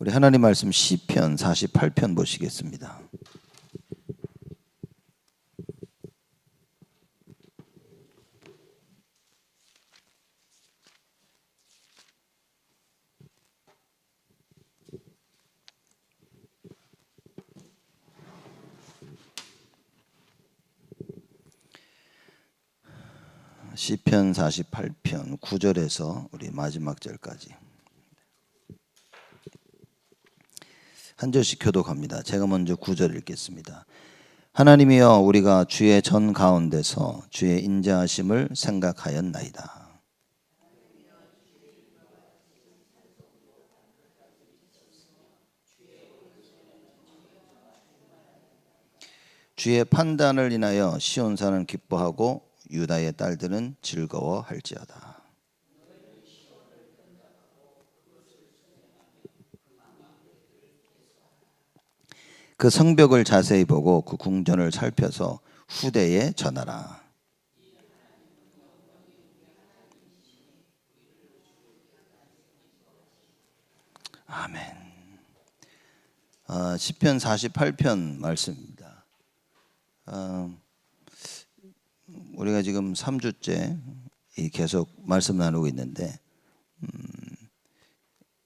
우리 하나님 말씀 시편 48편 보시겠습니다. 시편 48편 9절에서 우리 마지막 절까지 한 절씩 교독합니다. 제가 먼저 9절 읽겠습니다. 하나님이여, 우리가 주의 전 가운데서 주의 인자하심을 생각하였나이다. 주의 판단을 인하여 시온산은 기뻐하고 유다의 딸들은 즐거워할지어다. 그 성벽을 자세히 보고 그 궁전을 살펴서 후대에 전하라. 아멘. 시편 48편 말씀입니다. 우리가 지금 3주째 계속 말씀 나누고 있는데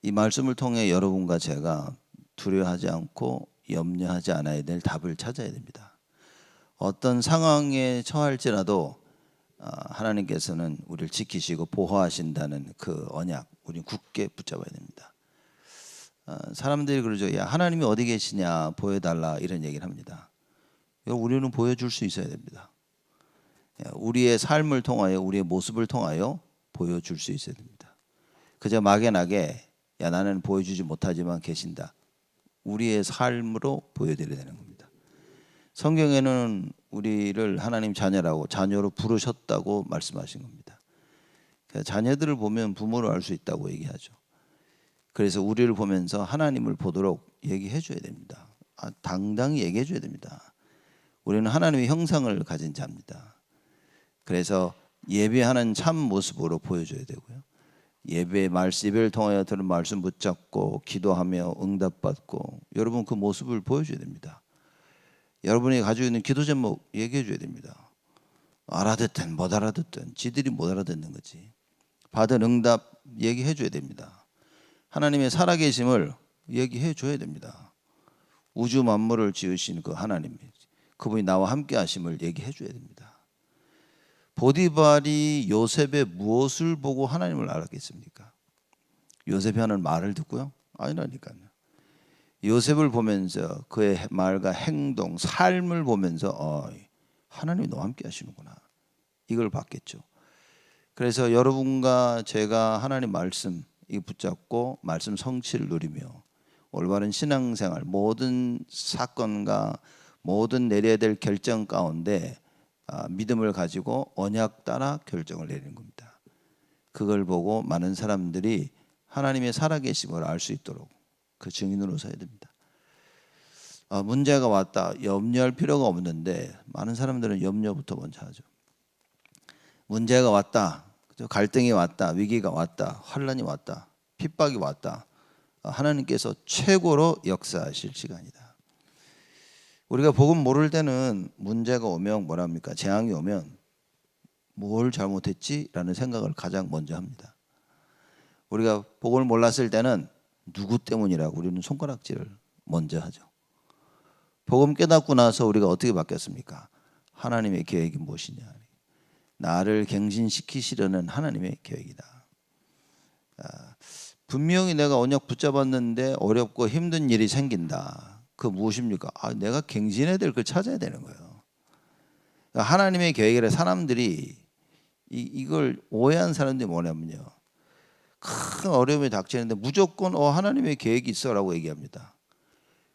이 말씀을 통해 여러분과 제가 두려워하지 않고 염려하지 않아야 될 답을 찾아야 됩니다. 어떤 상황에 처할지라도 하나님께서는 우리를 지키시고 보호하신다는 그 언약, 우리는 굳게 붙잡아야 됩니다. 사람들이 그러죠. 야, 하나님이 어디 계시냐 보여달라, 이런 얘기를 합니다. 우리는 보여줄 수 있어야 됩니다. 우리의 삶을 통하여, 우리의 모습을 통하여 보여줄 수 있어야 됩니다. 그저 막연하게 야, 나는 보여주지 못하지만 계신다, 우리의 삶으로 보여드려야 되는 겁니다. 성경에는 우리를 하나님 자녀라고, 자녀로 부르셨다고 말씀하신 겁니다. 자녀들을 보면 부모를 알 수 있다고 얘기하죠. 그래서 우리를 보면서 하나님을 보도록 얘기해 줘야 됩니다. 당당히 얘기해 줘야 됩니다. 우리는 하나님의 형상을 가진 자입니다. 그래서 예배하는 참 모습으로 보여줘야 되고요. 예배를 통하여 들은 말씀 붙잡고 기도하며 응답받고, 여러분 그 모습을 보여줘야 됩니다. 여러분이 가지고 있는 기도 제목 얘기해 줘야 됩니다. 알아듣든 못 알아듣든 지들이 못 알아듣는 거지. 받은 응답 얘기해 줘야 됩니다. 하나님의 살아계심을 얘기해 줘야 됩니다. 우주 만물을 지으신 그 하나님, 그분이 나와 함께 하심을 얘기해 줘야 됩니다. 보디발이 요셉의 무엇을 보고 하나님을 알았겠습니까? 요셉이 하는 말을 듣고요? 아니라니까요. 요셉을 보면서 그의 말과 행동, 삶을 보면서 하나님이 너와 함께 하시는구나, 이걸 봤겠죠. 그래서 여러분과 제가 하나님 말씀 붙잡고 말씀 성취를 누리며 올바른 신앙생활, 모든 사건과 모든 내려야 될 결정 가운데 믿음을 가지고 언약 따라 결정을 내리는 겁니다. 그걸 보고 많은 사람들이 하나님의 살아계심을 알 수 있도록 그 증인으로 서야 됩니다. 문제가 왔다, 염려할 필요가 없는데 많은 사람들은 염려부터 먼저 하죠. 문제가 왔다, 갈등이 왔다, 위기가 왔다, 환난이 왔다, 핍박이 왔다, 하나님께서 최고로 역사하실 시간이다. 우리가 복음 모를 때는 문제가 오면 뭐랍니까? 재앙이 오면 뭘 잘못했지? 라는 생각을 가장 먼저 합니다. 우리가 복음을 몰랐을 때는 누구 때문이라고 우리는 손가락질을 먼저 하죠. 복음 깨닫고 나서 우리가 어떻게 바뀌었습니까? 하나님의 계획이 무엇이냐, 나를 갱신시키시려는 하나님의 계획이다. 분명히 내가 언약 붙잡았는데 어렵고 힘든 일이 생긴다. 그 무엇입니까? 내가 갱신해야 될 걸 찾아야 되는 거예요. 하나님의 계획이라 사람들이 이걸 오해한 사람들이 뭐냐면요, 큰 어려움이 닥치는데 무조건 하나님의 계획이 있어라고 얘기합니다.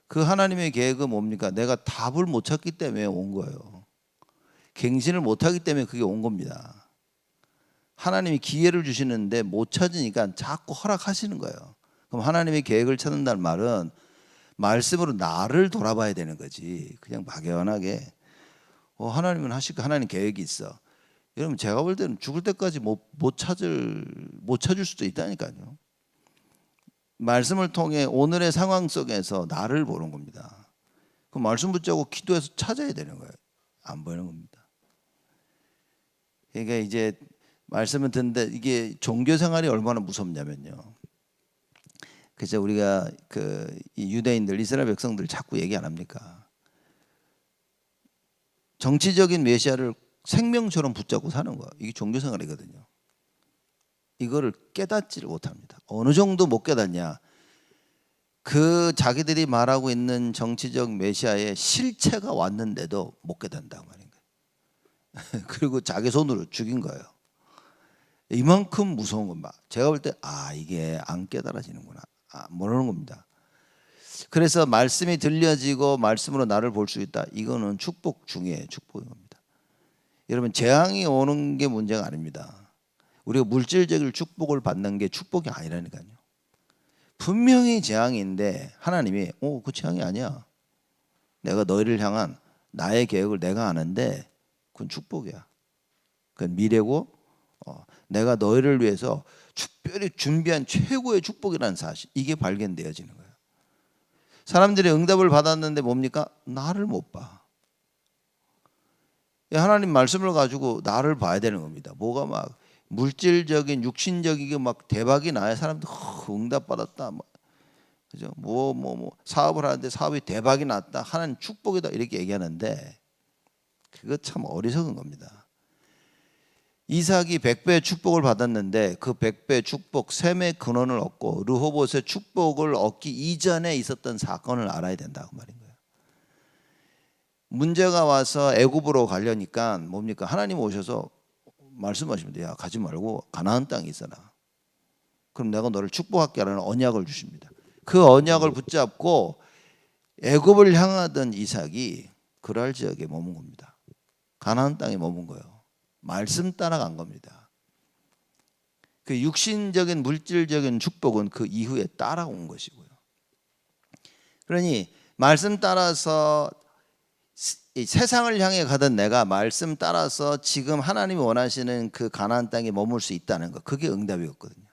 그 하나님의 계획은 뭡니까? 내가 답을 못 찾기 때문에 온 거예요. 갱신을 못 하기 때문에 그게 온 겁니다. 하나님이 기회를 주시는데 못 찾으니까 자꾸 허락하시는 거예요. 그럼 하나님의 계획을 찾는다는 말은 말씀으로 나를 돌아봐야 되는 거지. 그냥 막연하게 하나님은 하실까, 하나님 계획이 있어. 여러분, 제가 볼 때는 죽을 때까지 못 찾을 수도 있다니까요. 말씀을 통해 오늘의 상황 속에서 나를 보는 겁니다. 그 말씀 붙잡고 기도해서 찾아야 되는 거예요. 안 보이는 겁니다. 그러니까 이제 말씀을 듣는데 이게 종교 생활이 얼마나 무섭냐면요. 그래서 우리가 이 유대인들, 이스라엘 백성들 자꾸 얘기 안 합니까? 정치적인 메시아를 생명처럼 붙잡고 사는 거예요. 이게 종교 생활이거든요. 이거를 깨닫지를 못합니다. 어느 정도 못 깨닫냐? 그 자기들이 말하고 있는 정치적 메시아의 실체가 왔는데도 못 깨닫는다고 말인 거예요. 그리고 자기 손으로 죽인 거예요. 이만큼 무서운 겁니다. 제가 볼 때 이게 안 깨달아지는구나. 모르는 겁니다. 그래서 말씀이 들려지고 말씀으로 나를 볼 수 있다. 이거는 축복 중에 축복인 겁니다. 여러분, 재앙이 오는 게 문제가 아닙니다. 우리가 물질적인 축복을 받는 게 축복이 아니라니까요. 분명히 재앙인데 하나님이 그 재앙이 아니야. 내가 너희를 향한 나의 계획을 내가 아는데 그건 축복이야. 그건 미래고 내가 너희를 위해서 특별히 준비한 최고의 축복이라는 사실, 이게 발견되어지는 거예요. 사람들이 응답을 받았는데 뭡니까? 나를 못 봐. 하나님 말씀을 가지고 나를 봐야 되는 겁니다. 뭐가 막 물질적인 육신적이게 막 대박이 나야 사람들 응답 받았다. 그죠? 사업을 하는데 사업이 대박이 났다. 하나님 축복이다 이렇게 얘기하는데 그거 참 어리석은 겁니다. 이삭이 100배의 축복을 받았는데 그 100배의 축복, 셈의 근원을 얻고 르호봇의 축복을 얻기 이전에 있었던 사건을 알아야 된다고 말인 거예요. 문제가 와서 애굽으로 가려니까 뭡니까? 하나님 오셔서 말씀하십니다. 야, 가지 말고 가나안 땅에 있어라. 그럼 내가 너를 축복할게 라는 언약을 주십니다. 그 언약을 붙잡고 애굽을 향하던 이삭이 그랄 지역에 머문 겁니다. 가나안 땅에 머문 거예요. 말씀 따라간 겁니다. 그 육신적인 물질적인 축복은 그 이후에 따라온 것이고요. 그러니 말씀 따라서 이 세상을 향해 가던 내가 말씀 따라서 지금 하나님이 원하시는 그 가나안 땅에 머물 수 있다는 것, 그게 응답이었거든요.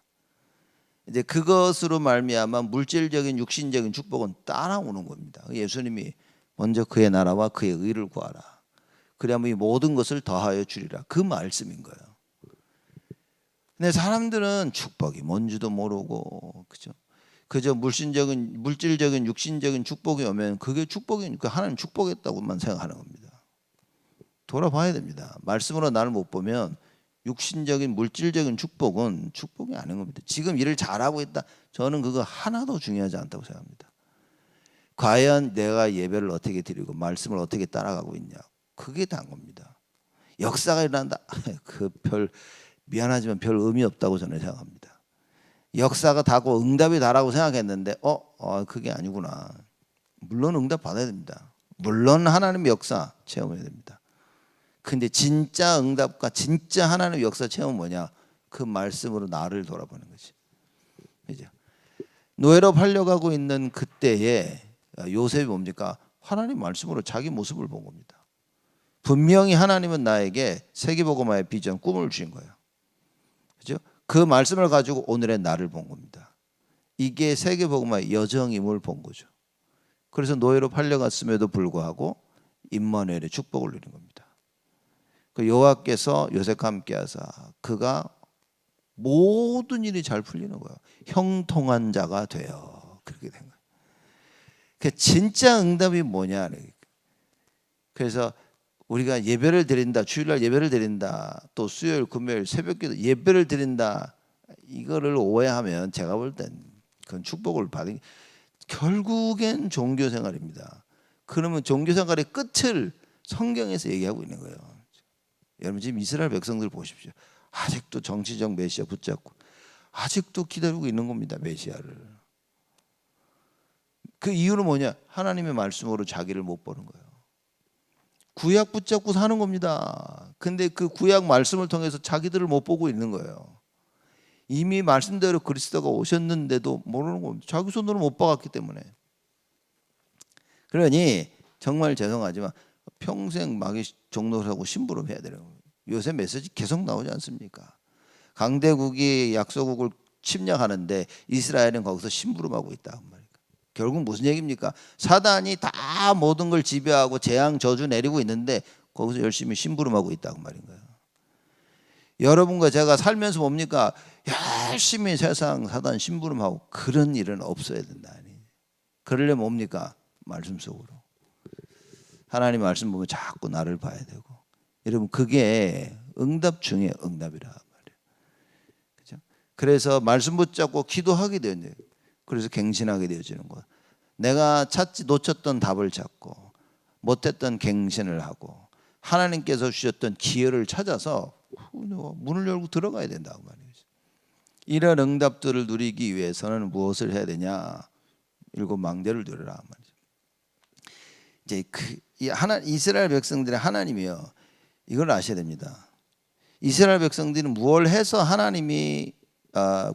이제 그것으로 말미암아 물질적인 육신적인 축복은 따라오는 겁니다. 예수님이 먼저 그의 나라와 그의 의를 구하라. 그래야만 이 모든 것을 더하여 주리라. 그 말씀인 거예요. 근데 사람들은 축복이 뭔지도 모르고, 그저 물질적인 육신적인 축복이 오면 그게 축복이니까 하나님 축복했다고만 생각하는 겁니다. 돌아봐야 됩니다. 말씀으로 나를 못 보면 육신적인 물질적인 축복은 축복이 아닌 겁니다. 지금 일을 잘하고 있다. 저는 그거 하나도 중요하지 않다고 생각합니다. 과연 내가 예배를 어떻게 드리고 말씀을 어떻게 따라가고 있냐. 그게 다인 겁니다. 역사가 일어난다. 미안하지만 별 의미 없다고 저는 생각합니다. 역사가 다고 응답이 다라고 생각했는데 그게 아니구나. 물론 응답 받아야 됩니다. 물론 하나님의 역사 체험해야 됩니다. 근데 진짜 응답과 진짜 하나님의 역사 체험은 뭐냐? 그 말씀으로 나를 돌아보는 거지. 그죠? 노예로 팔려가고 있는 그때에 요셉이 뭡니까? 하나님 말씀으로 자기 모습을 본 겁니다. 분명히 하나님은 나에게 세계복음화의 비전, 꿈을 주신 거예요. 그죠? 그 말씀을 가지고 오늘의 나를 본 겁니다. 이게 세계복음화의 여정임을 본 거죠. 그래서 노예로 팔려갔음에도 불구하고 임마누엘의 축복을 누린 겁니다. 그 여호와께서 요셉과 함께하사 그가 모든 일이 잘 풀리는 거예요. 형통한 자가 되어 그렇게 된 거예요. 그 진짜 응답이 뭐냐? 그래서 우리가 예배를 드린다, 주일날 예배를 드린다, 또 수요일, 금요일 새벽기도 예배를 드린다, 이거를 오해하면 제가 볼 땐 그건 축복을 받은 결국엔 종교생활입니다. 그러면 종교생활의 끝을 성경에서 얘기하고 있는 거예요. 여러분 지금 이스라엘 백성들 보십시오. 아직도 정치적 메시아 붙잡고 아직도 기다리고 있는 겁니다. 메시아를. 그 이유는 뭐냐? 하나님의 말씀으로 자기를 못 보는 거예요. 구약 붙잡고 사는 겁니다. 근데 그 구약 말씀을 통해서 자기들을 못 보고 있는 거예요. 이미 말씀대로 그리스도가 오셨는데도 모르는 겁니다. 자기 손으로 못 박았기 때문에. 그러니 정말 죄송하지만 평생 마귀 종노릇하고 심부름 해야 되는 거예요. 요새 메시지 계속 나오지 않습니까? 강대국이 약소국을 침략하는데 이스라엘은 거기서 심부름하고 있다 그 말이에요. 결국 무슨 얘기입니까? 사단이 다 모든 걸 지배하고 재앙 저주 내리고 있는데 거기서 열심히 심부름하고 있다고 말인 거예요. 여러분과 제가 살면서 뭡니까? 열심히 세상 사단 심부름하고 그런 일은 없어야 된다. 그러려면 뭡니까? 말씀 속으로. 하나님 말씀 보면 자꾸 나를 봐야 되고. 여러분 그게 응답 중에 응답이라 말이에요. 그렇죠? 그래서 말씀 붙잡고 기도하게 되는 거예요. 그래서 갱신하게 되어지는 거예요. 내가 놓쳤던 답을 찾고 못했던 갱신을 하고 하나님께서 주셨던 기회를 찾아서 문을 열고 들어가야 된다고 말이에요. 이런 응답들을 누리기 위해서는 무엇을 해야 되냐? 7 망대를 누려라 말이죠. 이제 이스라엘 백성들의 하나님이요. 이걸 아셔야 됩니다. 이스라엘 백성들은 무엇을 해서 하나님이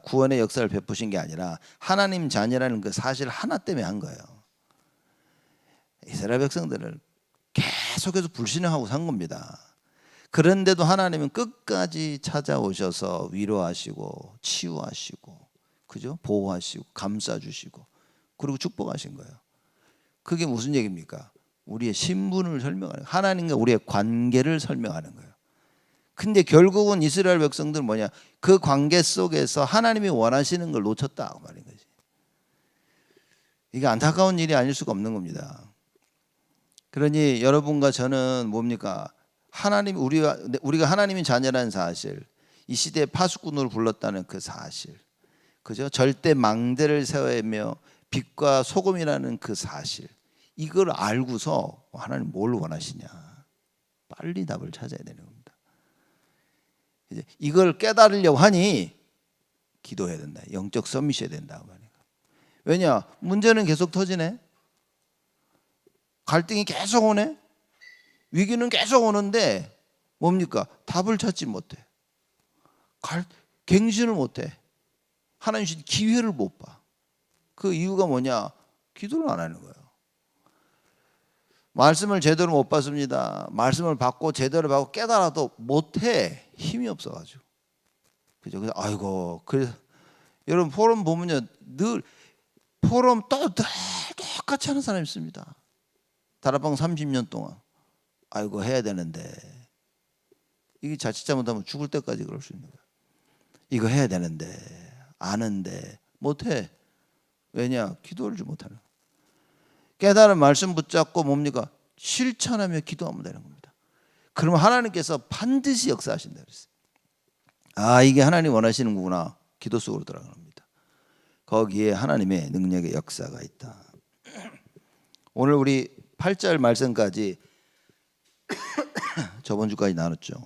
구원의 역사를 베푸신 게 아니라 하나님 자녀라는 그 사실 하나 때문에 한 거예요. 이스라엘 백성들을 계속해서 불신하고 산 겁니다. 그런데도 하나님은 끝까지 찾아오셔서 위로하시고 치유하시고 그죠? 보호하시고 감싸주시고 그리고 축복하신 거예요. 그게 무슨 얘기입니까? 우리의 신분을 설명하는 거예요. 하나님과 우리의 관계를 설명하는 거예요. 근데 결국은 이스라엘 백성들은 뭐냐? 그 관계 속에서 하나님이 원하시는 걸 놓쳤다 그 말인 거지. 이게 안타까운 일이 아닐 수가 없는 겁니다. 그러니 여러분과 저는 뭡니까? 우리가 하나님의 자녀라는 사실, 이 시대의 파수꾼으로 불렀다는 그 사실, 그죠? 절대 망대를 세우며 빛과 소금이라는 그 사실, 이걸 알고서 하나님 뭘 원하시냐? 빨리 답을 찾아야 되는 겁니다. 이제 이걸 깨달으려고 하니 기도해야 된다. 영적 서밋해야 된다. 왜냐? 문제는 계속 터지네. 갈등이 계속 오네. 위기는 계속 오는데 뭡니까? 답을 찾지 못해. 갱신을 못해. 하나님 주신 기회를 못 봐. 그 이유가 뭐냐? 기도를 안 하는 거예요. 말씀을 제대로 못 받습니다. 말씀을 받고 제대로 받고 깨달아도 못해. 힘이 없어가지고. 그죠? 그래서 아이고. 그래서 여러분 포럼 보면요, 늘 포럼 똑같이 하는 사람이 있습니다. 다락방 30년 동안. 아이고 해야 되는데 이게 자칫 잘못하면 죽을 때까지 그럴 수 있는 거야. 이거 해야 되는데 아는데 못해. 왜냐? 기도를 좀 못하는 거야. 깨달은 말씀 붙잡고 뭡니까? 실천하며 기도하면 되는 겁니다. 그러면 하나님께서 반드시 역사하신다 그랬어요. 아, 이게 하나님 원하시는 거구나. 기도 속으로 들어가는 겁니다. 거기에 하나님의 능력의 역사가 있다. 오늘 우리 8절 말씀까지 저번 주까지 나눴죠.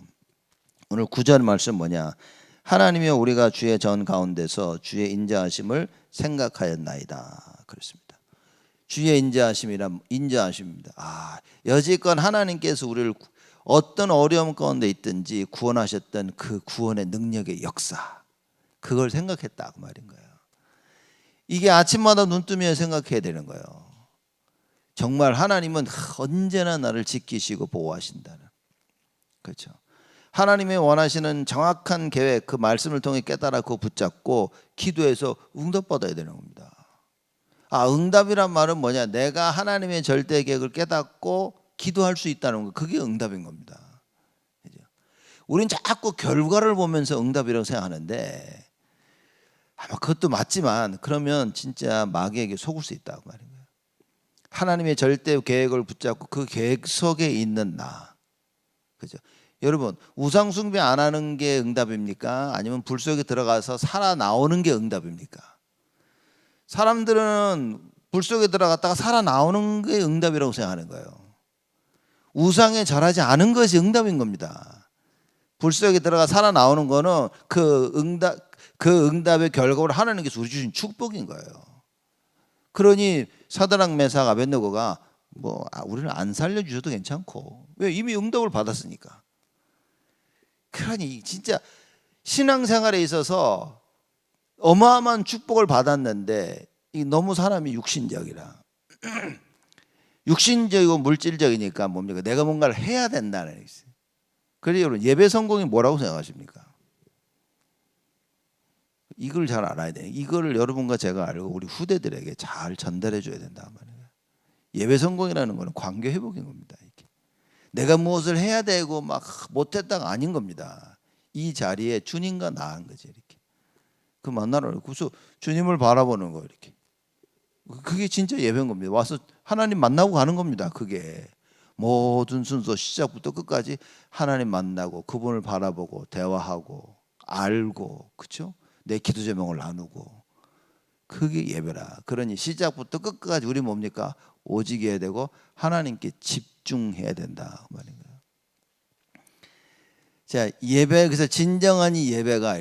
오늘 9절 말씀 뭐냐? 하나님이여 우리가 주의 전 가운데서 주의 인자하심을 생각하였나이다. 그렇습니다. 주의 인자하심입니다. 여지껏 하나님께서 우리를 어떤 어려움 가운데 있든지 구원하셨던 그 구원의 능력의 역사, 그걸 생각했다 그 말인 거예요. 이게 아침마다 눈 뜨면 생각해야 되는 거예요. 정말 하나님은 언제나 나를 지키시고 보호하신다는, 그렇죠. 하나님의 원하시는 정확한 계획, 그 말씀을 통해 깨달아 그거 붙잡고 기도해서 응답받아야 되는 겁니다. 응답이란 말은 뭐냐? 내가 하나님의 절대 계획을 깨닫고 기도할 수 있다는 거, 그게 응답인 겁니다. 우린 자꾸 결과를 보면서 응답이라고 생각하는데 아마 그것도 맞지만 그러면 진짜 마귀에게 속을 수 있다고 말인 거예요. 하나님의 절대 계획을 붙잡고 그 계획 속에 있는 나, 그죠? 여러분, 우상 숭배 안 하는 게 응답입니까? 아니면 불 속에 들어가서 살아 나오는 게 응답입니까? 사람들은 불 속에 들어갔다가 살아 나오는 게 응답이라고 생각하는 거예요. 우상에 절하지 않은 것이 응답인 겁니다. 불 속에 들어가 살아 나오는 거는 그 응답의 결과로 하나님께서 우리 주신 축복인 거예요. 그러니 사드락 메삭 아벳느고가 우리는 안 살려주셔도 괜찮고, 왜? 이미 응답을 받았으니까. 그러니 진짜 신앙생활에 있어서 어마어마한 축복을 받았는데 너무 사람이 육신적이라 육신적이고 물질적이니까 뭡니까? 내가 뭔가를 해야 된다는 얘기죠. 그래서 여러분, 예배 성공이 뭐라고 생각하십니까? 이걸 잘 알아야 돼. 이거를 여러분과 제가 알고 우리 후대들에게 잘 전달해 줘야 된다 말이에요. 예배 성공이라는 거는 관계 회복인 겁니다. 이렇게. 내가 무엇을 해야 되고 막 못했다가 아닌 겁니다. 이 자리에 주님과 나은 거지 이렇게. 그 만나러 그래서 주님을 바라보는 거 이렇게. 그게 진짜 예배인 겁니다. 와서 하나님 만나고 가는 겁니다. 그게 모든 순서 시작부터 끝까지 하나님 만나고 그분을 바라보고 대화하고 알고 그렇죠? 내 기도 제목을 나누고 그게 예배라. 그러니 시작부터 끝까지 우리 뭡니까? 오직 해야 되고 하나님께 집중해야 된다 그 말인 거예요. 자, 예배 그래서 진정한 이 예배가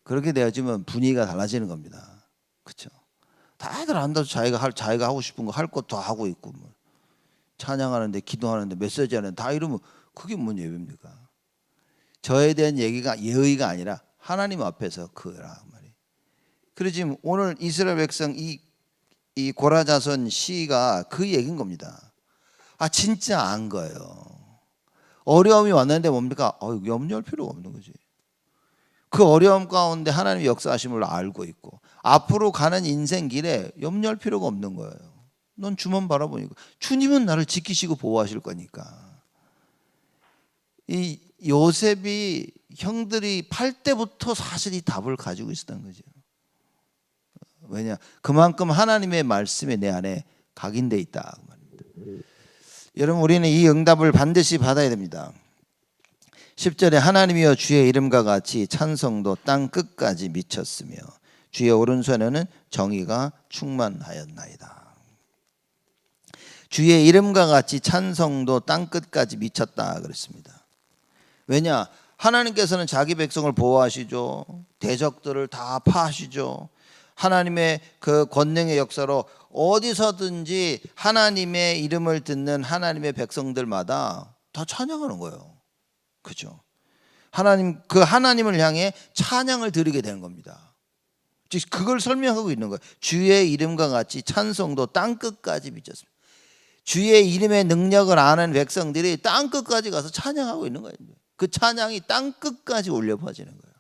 그렇게 되어지면 분위기가 달라지는 겁니다. 그렇죠? 다들 안다서 자기가 하고 싶은 거 할 것 다 하고 있고 뭐. 찬양하는데 기도하는데 메시지 하는데 다 이러면 그게 뭔 예배입니까? 저에 대한 얘기가 예의가 아니라 하나님 앞에서 그라 말이에요. 그래서 지금 오늘 이스라엘 백성 이 고라자손 시가 그 얘기인 겁니다. 아 진짜 안 거예요. 어려움이 왔는데 뭡니까? 염려할 필요가 없는 거지. 그 어려움 가운데 하나님의 역사하심을 알고 있고 앞으로 가는 인생 길에 염려할 필요가 없는 거예요. 넌 주만 바라보니까 주님은 나를 지키시고 보호하실 거니까. 이 요셉이 형들이 팔 때부터 사실 이 답을 가지고 있었던 거죠. 왜냐? 그만큼 하나님의 말씀이 내 안에 각인돼 있다 그 말입니다. 여러분 우리는 이 응답을 반드시 받아야 됩니다. 10절에 하나님이여 주의 이름과 같이 찬송도 땅 끝까지 미쳤으며 주의 오른손에는 정의가 충만하였나이다. 주의 이름과 같이 찬송도 땅 끝까지 미쳤다 그랬습니다. 왜냐? 하나님께서는 자기 백성을 보호하시죠. 대적들을 다 파하시죠. 하나님의 그 권능의 역사로 어디서든지 하나님의 이름을 듣는 하나님의 백성들마다 다 찬양하는 거예요. 그죠? 그 하나님을 향해 찬양을 드리게 되는 겁니다. 즉 그걸 설명하고 있는 거예요. 주의 이름과 같이 찬송도 땅 끝까지 미쳤습니다. 주의 이름의 능력을 아는 백성들이 땅 끝까지 가서 찬양하고 있는 거예요. 그 찬양이 땅 끝까지 울려 퍼지는 거예요.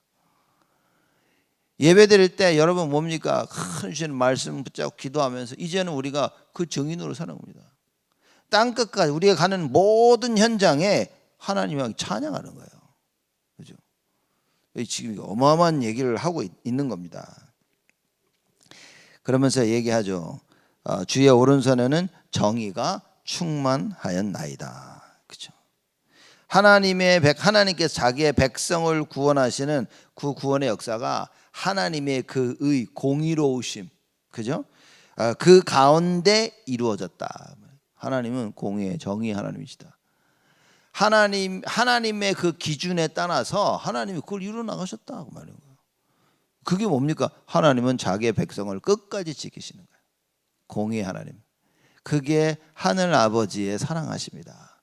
예배 드릴 때 여러분 뭡니까? 큰 주시는 말씀 붙잡고 기도하면서 이제는 우리가 그 증인으로 사는 겁니다. 땅 끝까지 우리가 가는 모든 현장에 하나님을 찬양하는 거예요. 그죠? 지금 어마어마한 얘기를 하고 있는 겁니다. 그러면서 얘기하죠. 주의 오른손에는 정의가 충만하였나이다. 그죠? 하나님께서 자기의 백성을 구원하시는 그 구원의 역사가 하나님의 그 공의로우심, 그죠? 그 가운데 이루어졌다. 하나님은 공의의 정의 하나님이시다. 하나님의 그 기준에 따라서 하나님이 그걸 이루어 나가셨다 그 말인 거예요. 그게 뭡니까? 하나님은 자기의 백성을 끝까지 지키시는 거예요. 공의의 하나님. 그게 하늘 아버지의 사랑하십니다.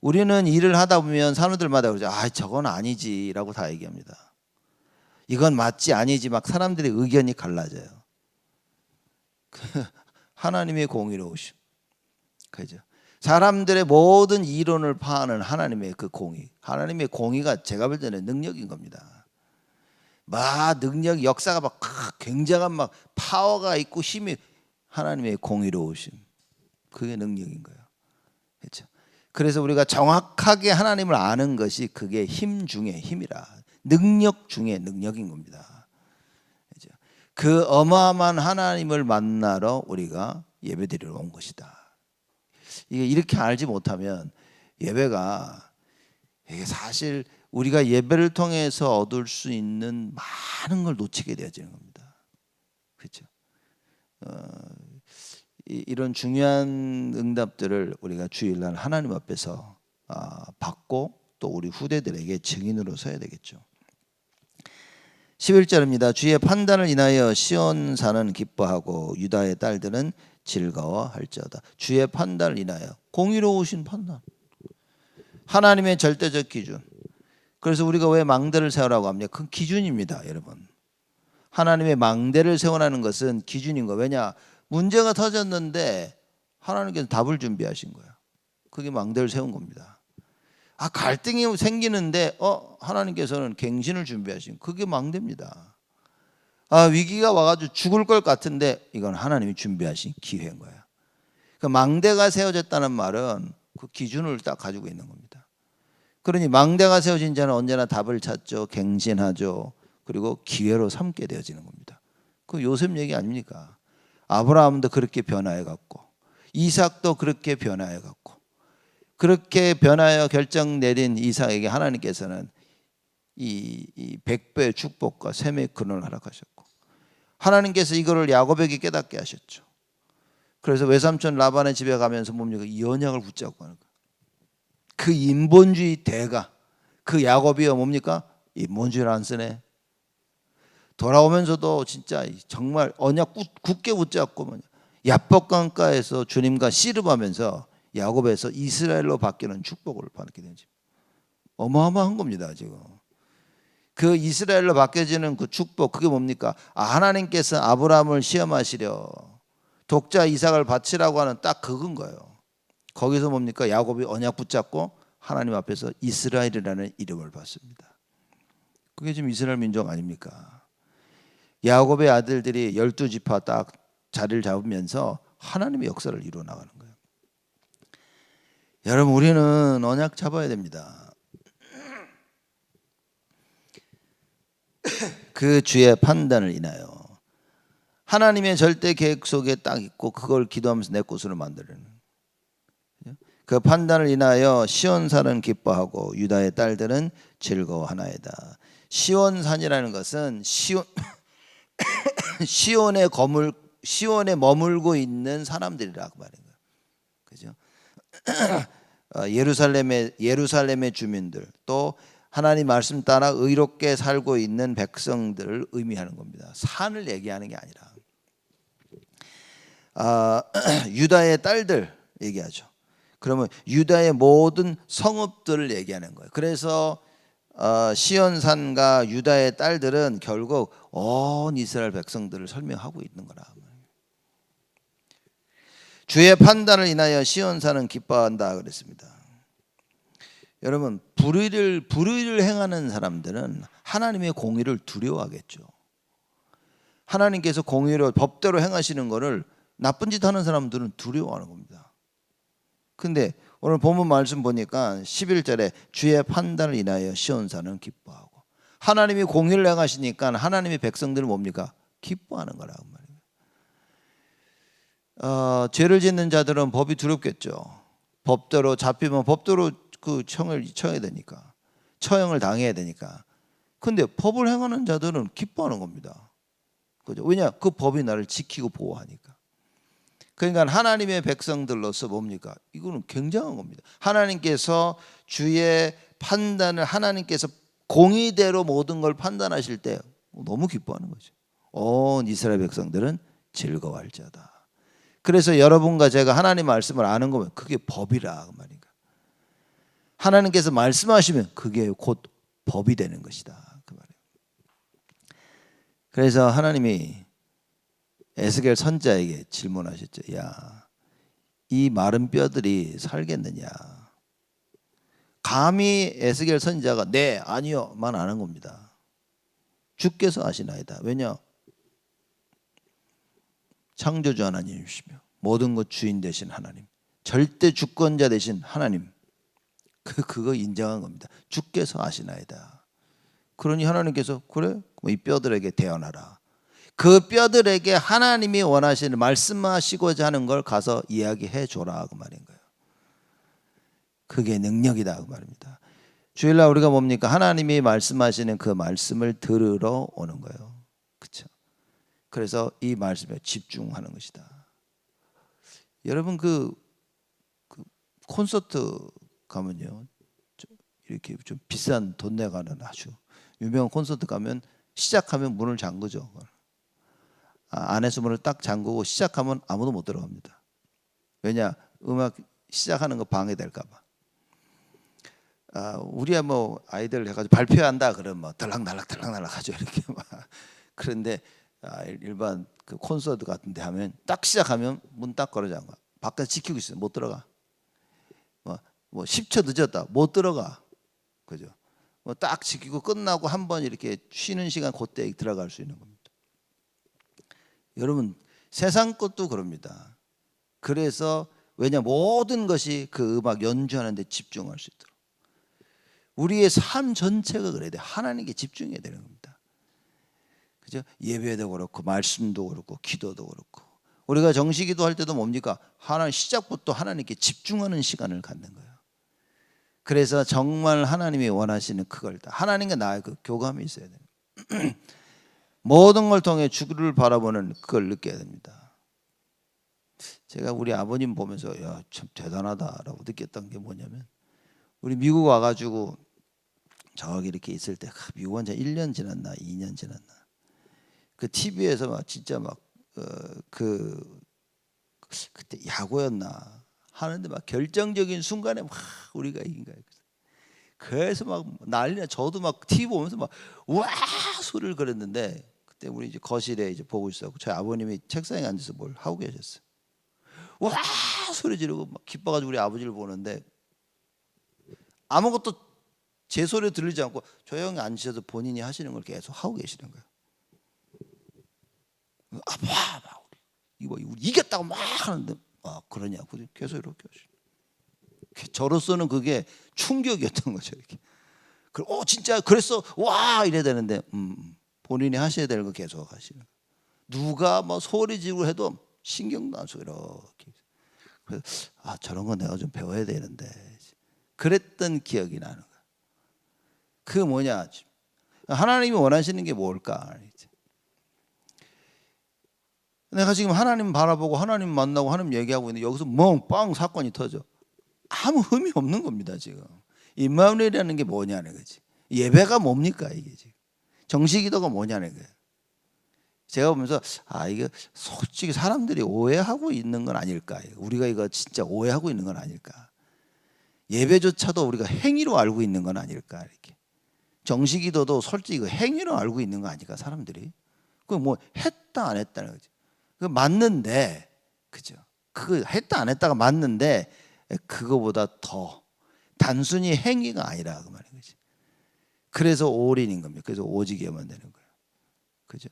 우리는 일을 하다 보면 사람들마다 그러죠. 저건 아니지라고 다 얘기합니다. 이건 맞지 아니지 막 사람들의 의견이 갈라져요. 하나님의 공의로우심. 그죠? 사람들의 모든 이론을 파하는 하나님의 그 공의. 하나님의 공의가 제가 볼 때는 능력인 겁니다. 능력, 역사가 굉장한 파워가 있고 힘이 하나님의 공의로우심. 그게 능력인 거예요. 그렇죠? 그래서 우리가 정확하게 하나님을 아는 것이 그게 힘 중에 힘이라. 능력 중에 능력인 겁니다. 그렇죠? 그 어마어마한 하나님을 만나러 우리가 예배드리러 온 것이다. 이게 이렇게 알지 못하면 예배가 이게 사실 우리가 예배를 통해서 얻을 수 있는 많은 걸 놓치게 되어지는 겁니다. 그렇죠? 이런 중요한 응답들을 우리가 주일날 하나님 앞에서 받고 또 우리 후대들에게 증인으로 서야 되겠죠. 11절입니다. 주의 판단을 인하여 시온 산은 기뻐하고 유다의 딸들은 즐거워할지어다. 주의 판단을 인하여 공의로우신 판단. 하나님의 절대적 기준. 그래서 우리가 왜 망대를 세우라고 합니까? 그 기준입니다, 여러분. 하나님의 망대를 세우라는 것은 기준인 거예요. 왜냐? 문제가 터졌는데 하나님께서 답을 준비하신 거예요. 그게 망대를 세운 겁니다. 갈등이 생기는데 하나님께서는 갱신을 준비하신 그게 망대입니다. 위기가 와가지고 죽을 것 같은데 이건 하나님이 준비하신 기회인 거야. 그 망대가 세워졌다는 말은 그 기준을 딱 가지고 있는 겁니다. 그러니 망대가 세워진 자는 언제나 답을 찾죠. 갱신하죠. 그리고 기회로 삼게 되어지는 겁니다. 그 요셉 얘기 아닙니까? 아브라함도 그렇게 변화해 갔고 이삭도 그렇게 변화해 갔고 그렇게 변하여 결정 내린 이삭에게 하나님께서는 이 100배의 축복과 셈의 근원을 허락하셨고 하나님께서 이거를 야곱에게 깨닫게 하셨죠. 그래서 외삼촌 라반의 집에 가면서 뭡니까? 이 언약을 붙잡고 하는 거예요. 그 인본주의 대가 그 야곱이요 뭡니까? 인본주의를 안 쓰네. 돌아오면서도 진짜 정말 언약 굳게 붙잡고 야복강가에서 주님과 씨름하면서 야곱에서 이스라엘로 바뀌는 축복을 받게 된 집. 어마어마한 겁니다 지금. 그 이스라엘로 바뀌어지는 그 축복 그게 뭡니까? 하나님께서 아브라함을 시험하시려 독자 이삭을 바치라고 하는 딱 그건 거예요. 거기서 뭡니까? 야곱이 언약 붙잡고 하나님 앞에서 이스라엘이라는 이름을 받습니다. 그게 지금 이스라엘 민족 아닙니까? 야곱의 아들들이 12지파 딱 자리를 잡으면서 하나님의 역사를 이루어 나가는 거예요. 여러분 우리는 언약 잡아야 됩니다. 그 주의 판단을 인하여 하나님의 절대 계획 속에 딱 있고 그걸 기도하면서 내 것으로 만드는 그 판단을 인하여 시온산은 기뻐하고 유다의 딸들은 즐거워하나이다. 시온산이라는 것은 시온에 머물고 있는 사람들이라고 말하는 거예요. 그죠? 예루살렘의 주민들 또 하나님 말씀 따라 의롭게 살고 있는 백성들을 의미하는 겁니다. 산을 얘기하는 게 아니라 유다의 딸들 얘기하죠. 그러면 유다의 모든 성읍들을 얘기하는 거예요. 그래서 시온산과 유다의 딸들은 결국 온 이스라엘 백성들을 설명하고 있는 거라. 주의 판단을 인하여 시온산은 기뻐한다 그랬습니다. 여러분 불의를 행하는 사람들은 하나님의 공의를 두려워하겠죠. 하나님께서 공의로 법대로 행하시는 것을 나쁜 짓 하는 사람들은 두려워하는 겁니다. 근데 오늘 본문 말씀 보니까 11절에 주의 판단을 인하여 시온산은 기뻐하고 하나님이 공의를 행하시니까 하나님의 백성들은 뭡니까? 기뻐하는 거라고 말이에요. 죄를 짓는 자들은 법이 두렵겠죠. 법대로 잡히면 법대로 그 처형을 당해야 되니까. 근데 법을 행하는 자들은 기뻐하는 겁니다. 그죠? 왜냐? 그 법이 나를 지키고 보호하니까. 그러니까 하나님의 백성들로서 뭡니까? 이거는 굉장한 겁니다. 하나님께서 주의 판단을 하나님께서 공의대로 모든 걸 판단하실 때 너무 기뻐하는 거죠. 온 이스라엘 백성들은 즐거워할지어다. 그래서 여러분과 제가 하나님 말씀을 아는 거면 그게 법이라 그 말인가. 하나님께서 말씀하시면 그게 곧 법이 되는 것이다 그 말이에요. 그래서 하나님이 에스겔 선지자에게 질문하셨죠. 야, 이 마른 뼈들이 살겠느냐? 감히 에스겔 선지자가 네, 아니요만 안 한 겁니다. 주께서 아시나이다. 왜냐? 창조주 하나님이시며 모든 것 주인 되신 하나님, 절대 주권자 되신 하나님, 그거 인정한 겁니다. 주께서 아시나이다. 그러니 하나님께서 그래? 이 뼈들에게 대언하라. 그 뼈들에게 하나님이 원하시는 말씀하시고자 하는 걸 가서 이야기해 줘라 그 말인 거예요. 그게 능력이다 그 말입니다. 주일날 우리가 뭡니까? 하나님이 말씀하시는 그 말씀을 들으러 오는 거예요. 그렇죠? 그래서 이 말씀에 집중하는 것이다. 여러분 그 콘서트 가면요, 이렇게 좀 비싼 돈 내가는 아주 유명한 콘서트 가면 시작하면 문을 잠그죠. 안에서 문을 딱 잠그고 시작하면 아무도 못 들어갑니다. 왜냐? 음악 시작하는 거 방해될까 봐. 우리야 뭐 아이들 해가지고 발표한다 그러면 뭐 들락날락 하죠 이렇게 막. 그런데 일반 그 콘서트 같은데 하면 딱 시작하면 문 딱 걸어 잠가. 밖에서 지키고 있어요. 못 들어가. 뭐 10초 늦었다 못 들어가. 그죠? 뭐 딱 지키고 끝나고 한번 이렇게 쉬는 시간 그때 들어갈 수 있는 겁니다. 여러분 세상 것도 그럽니다. 그래서 왜냐 모든 것이 그 음악 연주하는 데 집중할 수 있도록 우리의 삶 전체가 그래야 돼. 하나님께 집중해야 되는 겁니다. 그죠? 예배도 그렇고 말씀도 그렇고 기도도 그렇고 우리가 정식기도 할 때도 뭡니까? 하나님 시작부터 하나님께 집중하는 시간을 갖는 거예요. 그래서 정말 하나님이 원하시는 그걸 다 하나님과 나의 그 교감이 있어야 돼요. 모든 걸 통해 주를 바라보는 그걸 느껴야 됩니다. 제가 우리 아버님 보면서 야, 참 대단하다라고 느꼈던 게 뭐냐면 우리 미국 와가지고 저기 이렇게 있을 때 미국 한 1년 지났나 2년 지났나 그 TV에서 막 진짜 막 그때 야구였나 하는데 막 결정적인 순간에 막 우리가 이긴 거예요. 그래서 막 난리나. 저도 막 TV 보면서 막 와 소리를 그랬는데 그때 우리 이제 거실에 이제 보고 있었고 저희 아버님이 책상에 앉아서 뭘 하고 계셨어요. 와 소리 지르고 막 기뻐가지고 우리 아버지를 보는데 아무것도 제 소리 들리지 않고 조용히 앉으셔서 본인이 하시는 걸 계속 하고 계시는 거예요. 아빠 막 이거 우리 이겼다고 막 하는데 그러냐고 계속 이렇게 하시는. 저로서는 그게 충격이었던 거죠. 이렇게. 진짜 그랬어 와 이래야 되는데 본인이 하셔야 될 거 계속 하시는. 누가 뭐 소리 지르고 해도 신경도 안 쓰고 이렇게. 그래서 저런 거 내가 좀 배워야 되는데 그랬던 기억이 나는 거야. 그 뭐냐 하나님이 원하시는 게 뭘까? 내가 지금 하나님 바라보고 하나님 만나고 하나님 얘기하고 있는데 여기서 멍빵 사건이 터져. 아무 의미 없는 겁니다. 지금 임마누엘이라는 게 뭐냐는 거지. 예배가 뭡니까 이게 지금. 정식기도가 뭐냐는 거예요. 제가 보면서 이게 솔직히 사람들이 오해하고 있는 건 아닐까. 우리가 이거 진짜 오해하고 있는 건 아닐까. 예배조차도 우리가 행위로 알고 있는 건 아닐까. 이렇게. 정식기도도 솔직히 이거 행위로 알고 있는 거 아닐까 사람들이. 그 뭐 했다 안 했다는 거지. 그 맞는데 그죠. 그거 했다 안 했다가 맞는데 그거보다 더 단순히 행위가 아니라 그 말인 거지. 그래서 올인인 겁니다. 그래서 오직에만 되는 거예요. 그죠?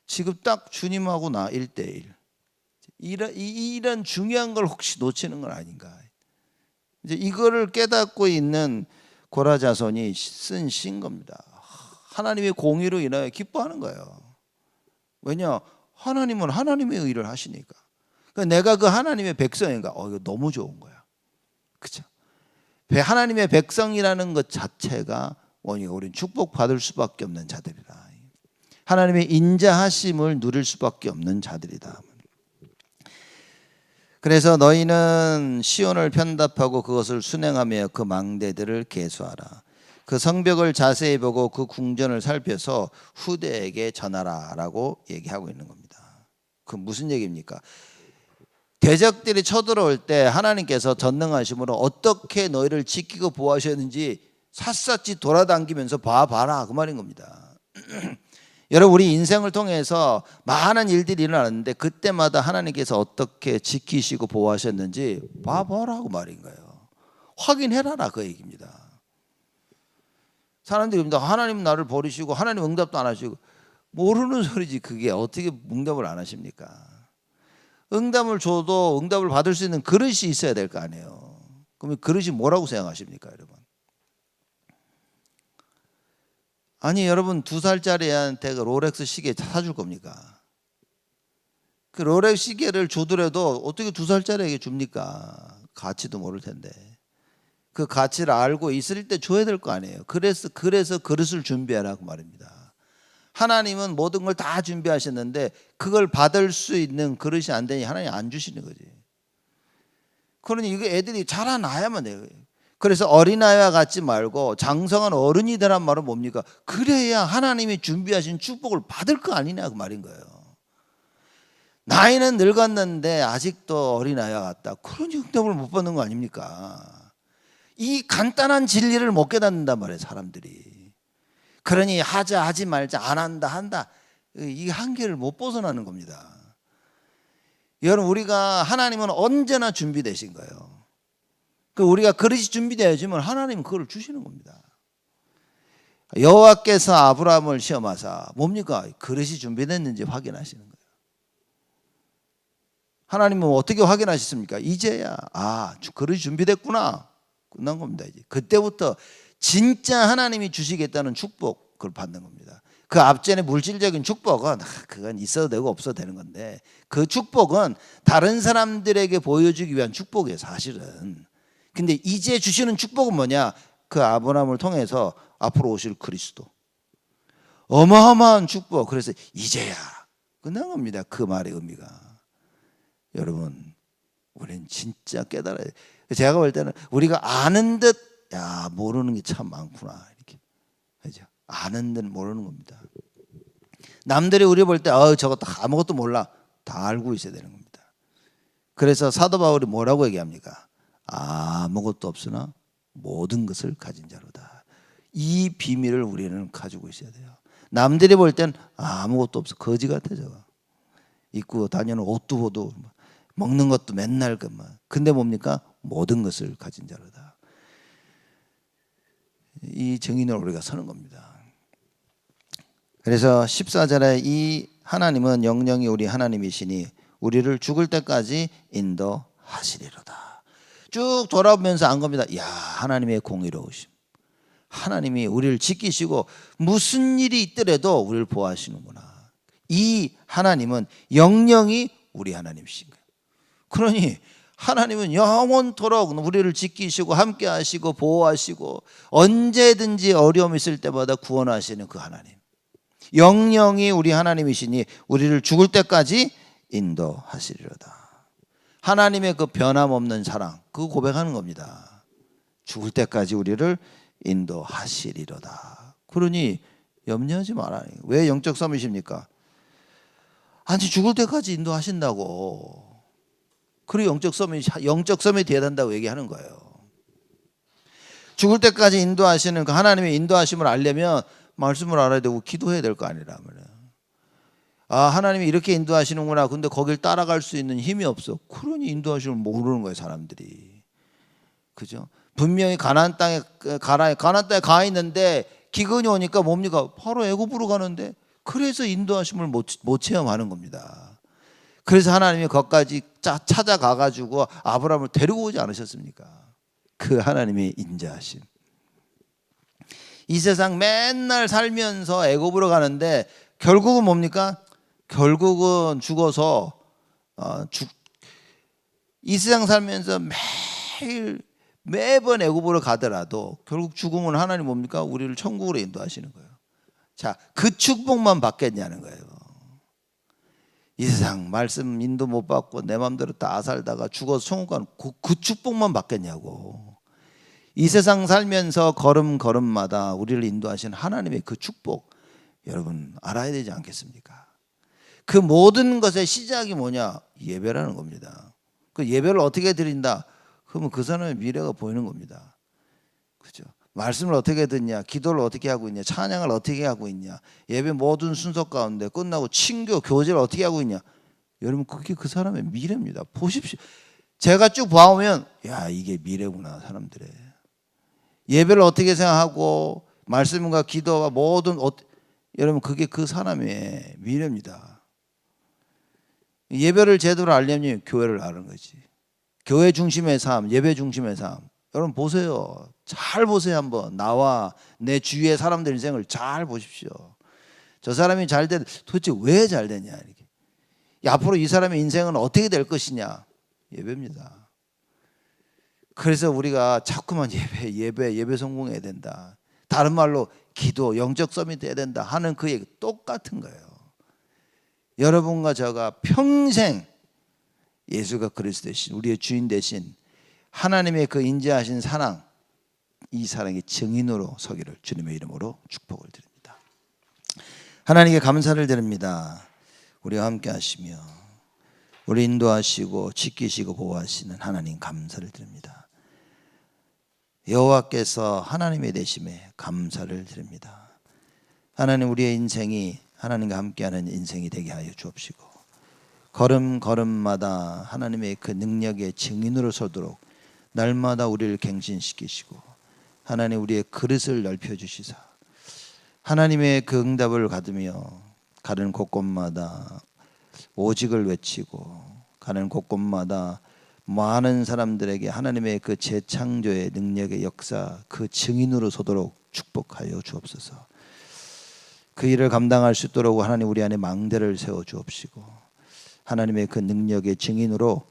지금 딱 주님하고 나 1대1. 이런 중요한 걸 혹시 놓치는 건 아닌가. 이제 이거를 깨닫고 있는 고라자손이 쓴 시인 겁니다. 하나님의 공의로 인하여 기뻐하는 거예요. 왜냐? 하나님은 하나님의 의를 하시니까. 그러니까 내가 그 하나님의 백성인가? 이거 너무 좋은 거야. 그죠? 하나님의 백성이라는 것 자체가 우리는 축복받을 수밖에 없는 자들이라. 하나님의 인자하심을 누릴 수밖에 없는 자들이다. 그래서 너희는 시온을 편답하고 그것을 순행하며 그 망대들을 계수하라. 그 성벽을 자세히 보고 그 궁전을 살펴서 후대에게 전하라라고 얘기하고 있는 겁니다. 그 무슨 얘기입니까? 대적들이 쳐들어올 때 하나님께서 전능하심으로 어떻게 너희를 지키고 보호하셨는지 샅샅이 돌아다니면서 봐봐라 그 말인 겁니다. 여러분 우리 인생을 통해서 많은 일들이 일어나는데 그때마다 하나님께서 어떻게 지키시고 보호하셨는지 봐봐라 그 말인 거예요. 확인해라라 그 얘기입니다. 사람들이 하나님 나를 버리시고 하나님 응답도 안 하시고 모르는 소리지. 그게 어떻게 응답을 안 하십니까? 응답을 줘도 응답을 받을 수 있는 그릇이 있어야 될 거 아니에요. 그러면 그릇이 뭐라고 생각하십니까 여러분? 아니 여러분 2살짜리 애한테 그 롤렉스 시계 사줄 겁니까? 그 롤렉스 시계를 주더라도 어떻게 2살짜리에게 줍니까? 가치도 모를 텐데. 그 가치를 알고 있을 때 줘야 될 거 아니에요. 그래서 그릇을 준비하라고 말입니다. 하나님은 모든 걸 다 준비하셨는데 그걸 받을 수 있는 그릇이 안 되니 하나님 안 주시는 거지. 그러니 이거 애들이 자라나야만 돼요. 그래서 어린아이와 같지 말고 장성한 어른이 되란 말은 뭡니까? 그래야 하나님이 준비하신 축복을 받을 거 아니냐 그 말인 거예요. 나이는 늙었는데 아직도 어린아이와 같다. 그러니 응답을 못 받는 거 아닙니까? 이 간단한 진리를 못 깨닫는단 말이에요 사람들이. 그러니 하지 말자 안 한다 이 한계를 못 벗어나는 겁니다. 여러분 우리가 하나님은 언제나 준비되신 거예요. 우리가 그릇이 준비되어지면 하나님은 그걸 주시는 겁니다. 여호와께서 아브라함을 시험하사 뭡니까? 그릇이 준비됐는지 확인하시는 거예요. 하나님은 어떻게 확인하셨습니까? 이제야 그릇이 준비됐구나. 끝난 겁니다. 이제 그때부터 진짜 하나님이 주시겠다는 축복을 받는 겁니다. 그 앞전에 물질적인 축복은 그건 있어도 되고 없어도 되는 건데, 그 축복은 다른 사람들에게 보여주기 위한 축복이에요, 사실은. 근데 이제 주시는 축복은 뭐냐? 그 아브라함을 통해서 앞으로 오실 그리스도, 어마어마한 축복. 그래서 이제야 끝난 겁니다. 그 말의 의미가. 여러분, 우리는 진짜 깨달아야 돼요. 제가 볼 때는 우리가 아는 듯 모르는 게 참 많구나, 이렇게. 그죠? 아는 듯 모르는 겁니다. 남들이 우리 볼 때 저거 아무것도 몰라, 다 알고 있어야 되는 겁니다. 그래서 사도 바울이 뭐라고 얘기합니까? 아무것도 없으나 모든 것을 가진 자로다. 이 비밀을 우리는 가지고 있어야 돼요. 남들이 볼 땐 아무것도 없어, 거지 같아. 저거 입고 다니는 옷도 보도 먹는 것도 맨날 그만. 근데 뭡니까? 모든 것을 가진 자로다. 이 증인을 우리가 서는 겁니다. 그래서 14절에 이 하나님은 영영이 우리 하나님이시니 우리를 죽을 때까지 인도하시리로다. 쭉 돌아보면서 안 겁니다. 하나님의 공의로우심, 하나님이 우리를 지키시고 무슨 일이 있더라도 우리를 보호하시는구나. 이 하나님은 영영이 우리 하나님이신 거예요. 그러니 하나님은 영원토록 우리를 지키시고 함께 하시고 보호하시고 언제든지 어려움 있을 때마다 구원하시는 그 하나님, 영영이 우리 하나님이시니 우리를 죽을 때까지 인도하시리로다. 하나님의 그 변함없는 사랑, 그거 고백하는 겁니다. 죽을 때까지 우리를 인도하시리로다. 그러니 염려하지 말아요. 왜 영적 썸이십니까? 아니, 죽을 때까지 인도하신다고. 그리고 영적 썸이 돼야 된다고 얘기하는 거예요. 죽을 때까지 인도하시는 그 하나님의 인도하심을 알려면 말씀을 알아야 되고 기도해야 될 거 아니라면. 하나님이 이렇게 인도하시는구나. 근데 거길 따라갈 수 있는 힘이 없어. 그러니 인도하심을 모르는 거예요, 사람들이. 그죠? 분명히 가나안 땅에 가 있는데 기근이 오니까 뭡니까? 바로 애굽으로 가는데, 그래서 인도하심을 못 체험하는 겁니다. 그래서 하나님이 거기까지 찾아가 가지고 아브라함을 데리고 오지 않으셨습니까? 그 하나님의 인자하심. 이 세상 맨날 살면서 애굽으로 가는데 결국은 뭡니까? 결국은 죽어서 이 세상 살면서 매번 애굽으로 가더라도 결국 죽음은 하나님 뭡니까? 우리를 천국으로 인도하시는 거예요. 자, 그 축복만 받겠냐는 거예요. 이 세상 말씀 인도 못 받고 내 마음대로 다 살다가 죽어서 천국 가는 그 축복만 받겠냐고. 이 세상 살면서 걸음걸음마다 우리를 인도하신 하나님의 그 축복, 여러분 알아야 되지 않겠습니까? 그 모든 것의 시작이 뭐냐? 예배라는 겁니다. 그 예배를 어떻게 드린다? 그러면 그 사람의 미래가 보이는 겁니다. 그죠? 말씀을 어떻게 듣냐? 기도를 어떻게 하고 있냐? 찬양을 어떻게 하고 있냐? 예배 모든 순서 가운데 끝나고 친교, 교제를 어떻게 하고 있냐? 여러분, 그게 그 사람의 미래입니다. 보십시오. 제가 쭉 봐오면 이게 미래구나, 사람들의. 예배를 어떻게 생각하고 말씀과 기도와 모든 여러분, 그게 그 사람의 미래입니다. 예배를 제대로 알려면 교회를 아는 거지. 교회 중심의 삶, 예배 중심의 삶. 여러분 보세요. 잘 보세요. 한번 나와 내 주위의 사람들 인생을 잘 보십시오. 저 사람이 잘 된, 도대체 왜 잘 되냐, 이렇게. 앞으로 이 사람의 인생은 어떻게 될 것이냐? 예배입니다. 그래서 우리가 자꾸만 예배 성공해야 된다. 다른 말로 기도, 영적 서밋 해야 된다 하는 그 얘기 똑같은 거예요. 여러분과 저가 평생 예수가 그리스도 대신, 우리의 주인 대신 하나님의 그 인자하신 사랑, 이 사랑의 증인으로 서기를 주님의 이름으로 축복을 드립니다. 하나님께 감사를 드립니다. 우리와 함께 하시며 우리 인도하시고 지키시고 보호하시는 하나님 감사를 드립니다. 여호와께서 하나님의 되심에 감사를 드립니다. 하나님, 우리의 인생이 하나님과 함께하는 인생이 되게 하여 주옵시고 걸음걸음마다 하나님의 그 능력의 증인으로 서도록 날마다 우리를 갱신시키시고 하나님, 우리의 그릇을 넓혀주시사 하나님의 그 응답을 받으며 가는 곳곳마다 오직을 외치고 가는 곳곳마다 많은 사람들에게 하나님의 그 재창조의 능력의 역사 그 증인으로 서도록 축복하여 주옵소서. 그 일을 감당할 수 있도록 하나님 우리 안에 망대를 세워 주옵시고 하나님의 그 능력의 증인으로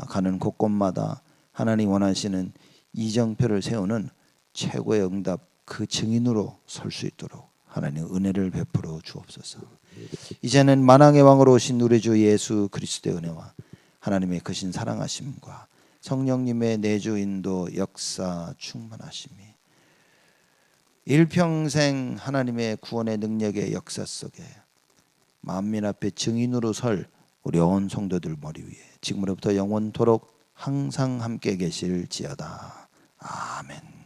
가는 곳곳마다 하나님 원하시는 이정표를 세우는 최고의 응답 그 증인으로 설 수 있도록 하나님 은혜를 베풀어 주옵소서. 이제는 만왕의 왕으로 오신 우리 주 예수 그리스도의 은혜와 하나님의 크신 사랑하심과 성령님의 내주 인도 역사 충만하심이 일평생 하나님의 구원의 능력의 역사 속에 만민 앞에 증인으로 설 우리 온 성도들 머리 위에 지금으로부터 영원토록 항상 함께 계실지어다. 아멘.